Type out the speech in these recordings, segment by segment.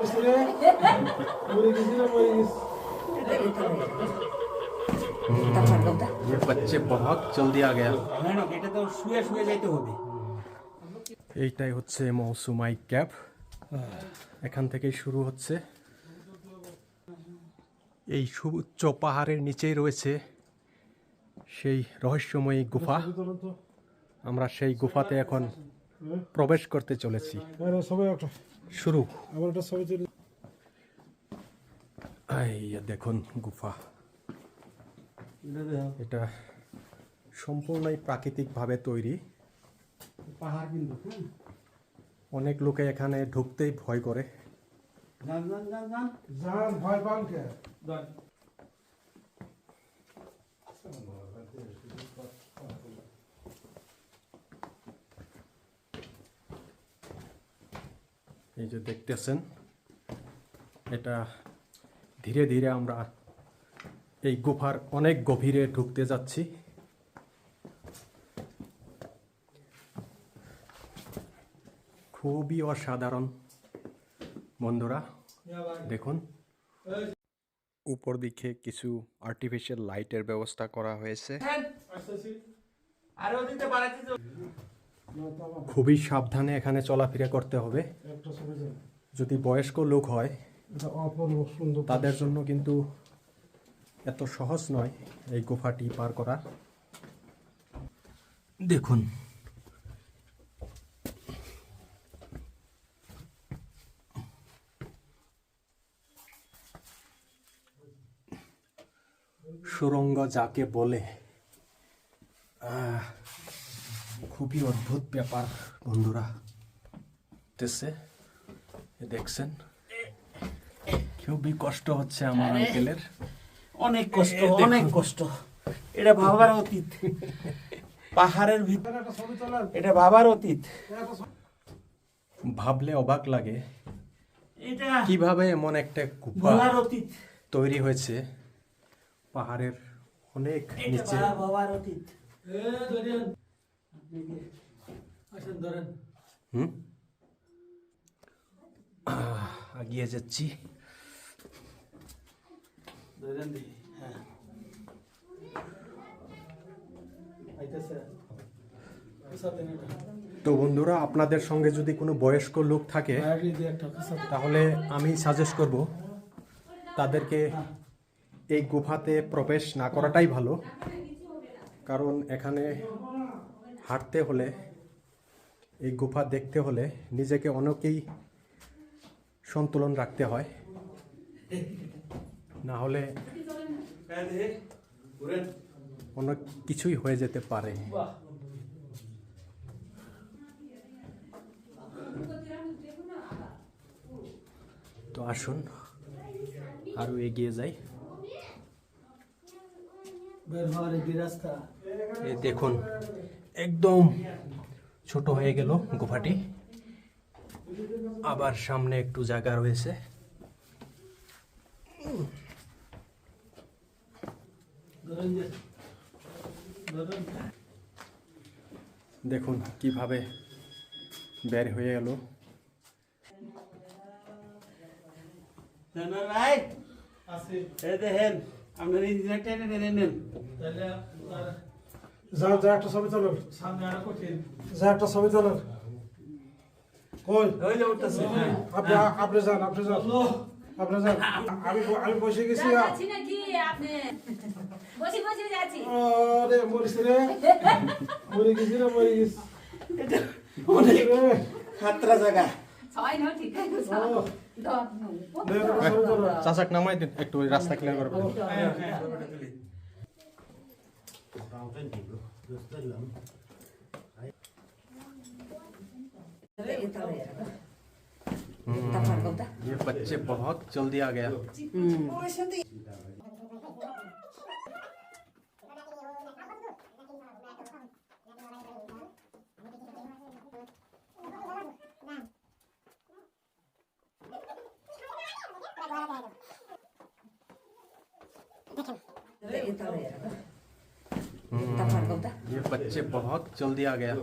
ये बच्चे बहुत जल्दी आ गया। এটা তো শুয়ে শুয়ে যাইতে হবে। এইটাই হচ্ছে মৌসুমাই ক্যাব, এখান থেকেই শুরু হচ্ছে। এই সুউচ্চ পাহাড়ের নিচেই রয়েছে সেই রহস্যময়ী গুফা। আমরা সেই গুফাতে এখন প্রবেশ করতে চলেছি। শুরু। এই দেখুন গুফা, এটা সম্পূর্ণই প্রাকৃতিকভাবে তৈরি। পাহাড় কিন্তু অনেক লোকে এখানে ঢুকতেই ভয় করে। জান জান জান জান জান ভয় পান কে? এই যে দেখতেছেন, এটা ধীরে ধীরে আমরা এই গুফার অনেক গভীরে ঢুকতে যাচ্ছি। খুবই অসাধারণ বন্ধুরা, দেখুন উপর দিকে কিছু আর্টিফিশিয়াল লাইটের ব্যবস্থা করা হয়েছে। খুবই সাবধানে এখানে চলাফেরা করতে হবে। যদি বয়স্ক লোক হয় তাদের জন্য কিন্তু এত সহজ নয় এই গুফাটি পার করা। দেখুন সুড়ঙ্গ যাকে বলে, খুবই অদ্ভুত ব্যাপার বন্ধুরা। দেখছেন খুবই কষ্ট হচ্ছে আমার আঙ্কেলের, অনেক কষ্ট, অনেক কষ্ট। এটা ভাবার অতীত, পাহাড়ের ভিতরে এটা ভাবার অতীত। ভাবলে অবাক লাগে এটা কিভাবে এমন একটা গুফা ভাবার অতীত তৈরি হয়েছে পাহাড়ের অনেক নিচে। ভাবার অতীত। এগিয়ে যাচ্ছি। তো বন্ধুরা, আপনাদের সঙ্গে যদি কোনো বয়স্ক লোক থাকে তাহলে আমি সাজেস্ট করব তাদেরকে এই গুফাতে প্রবেশ না করাটাই ভালো। কারণ এখানে হাঁটতে হলে, এই গুফা দেখতে হলে নিজেকে অনেকেই সন্তুলন রাখতে হয়, না হলে অনেক কিছুই হয়ে যেতে পারে। তো আসুন আরো এগিয়ে যাই। এই দেখুন একদম ছোট হয়ে গেল গুফাটি, আবার সামনে একটু জায়গা রয়েছে। দেখুন কিভাবে বের হয়ে গেল। দেখেন আপনার ইঞ্জিনিয়ার টেনে টেনে নেন। যা যা একটা ছবি তোলেন, সামনে আরো কঠিন। যা একটা ছবি তোলেন। কই ওই যে উঠতেছে। আপনি আপনি যান, আপনি যান, আপনি যান। আমি বসে গেছি। যাচ্ছি নাকি আপনি? বসে বসে যাচ্ছি। আরে মরিস রে, মরে গেছি রে, মরে গেছি। এটা অনেক খাতরা জায়গা। ছয় না ঠিক আছে। চাচাক নামাই দিন, একটু রাস্তা ক্লিয়ার করবেন। ये बच्चे बहुत जल्दी आ गया। ये बच्चे बहुत जल्दी आ गया।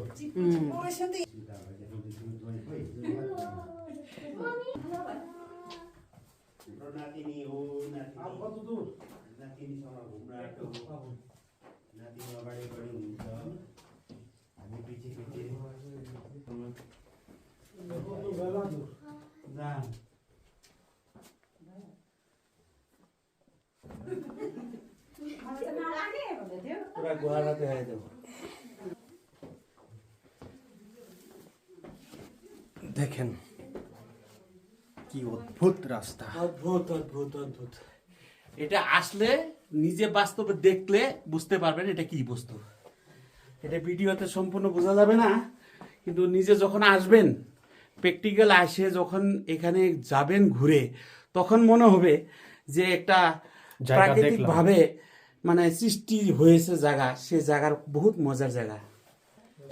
কত দূর কত বেলা দূর পুরা গুহারাতে হয়ে যাবো। দেখেন কি অদ্ভুত রাস্তা। অদ্ভুত অদ্ভুত অদ্ভুত। এটা আসলে নিজে বাস্তবে দেখলে বুঝতে পারবেন এটা কি বস্তু। এটা ভিডিওতে সম্পূর্ণ বোঝা যাবে না, কিন্তু নিজে যখন আসবেন, প্র্যাকটিক্যাল আসে যখন এখানে যাবেন ঘুরে, তখন মনে হবে যে একটা জায়গা প্রাকৃতিক দেখলাম। ভাবে মানে সৃষ্টি হয়েছে জায়গা, সে জায়গার বহুত মজার জায়গা।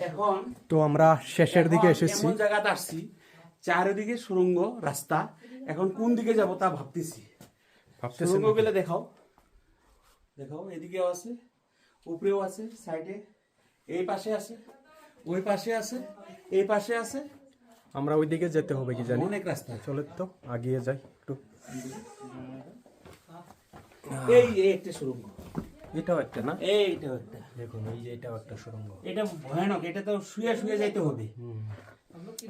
এখন তো আমরা শেষের দিকে এখন এসেছি। এমন জায়গাতে আসছি, চারিদিকে সুড়ঙ্গ রাস্তা। এখন কোন দিকে যাব তা ভাবতেছি। ভাবতেছেন সুড়ঙ্গ নাকি? গেলে দেখাও, দেখাও। এদিকেও আছে, উপরেও আছে, সাইডে, এই পাশে আছে, ওই পাশে আছে, এই পাশে আছে, আমরা ওই দিকে যেতে হবে কি জানি। অনেক রাস্তা। চলে তো আগিয়ে যাই একটু। এই একটা সুড়ঙ্গ, এটাও একটা না, এইটাও একটা। দেখুন এই যে এটাও একটা সুড়ঙ্গ। এটা ভয়ানক, এটা তো শুয়ে শুয়ে যাইতে হবে।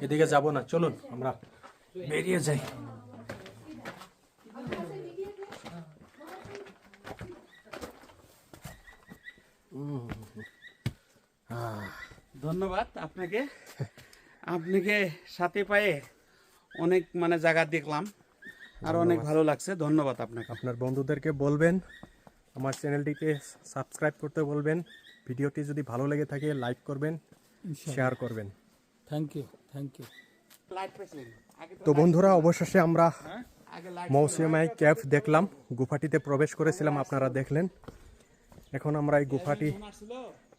এদিকে যাব না, চলুন আমরা বেরিয়ে যাই। ধন্যবাদ আপনাকে, আপনাকে সাথে পায়ে অনেক মানে জায়গা দেখলাম আর অনেক ভালো লাগছে। ধন্যবাদ আপনাকে। আপনার বন্ধুদেরকে বলবেন আমার চ্যানেলটিকে সাবস্ক্রাইব করতে বলবেন। ভিডিওটি যদি ভালো লেগে থাকে লাইক করবেন, শেয়ার করবেন। Thank you thank you. Light পাইছিলেন আগে তো বন্ধুরা, অবশেষে আমরা আগে লাইট মৌসুমাই ক্যাফ দেখলাম, গুফাটিতে প্রবেশ করেছিলাম, আপনারা দেখলেন। এখন আমরা এই গুফাটি ছিল,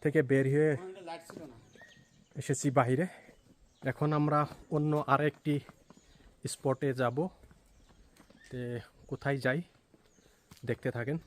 থেকে বের হয়ে লাইট ছিল না। এসেছি বাইরে। এখন আমরা অন্য আরেকটি স্পটে যাব। কোথায় যাই দেখতে থাকেন।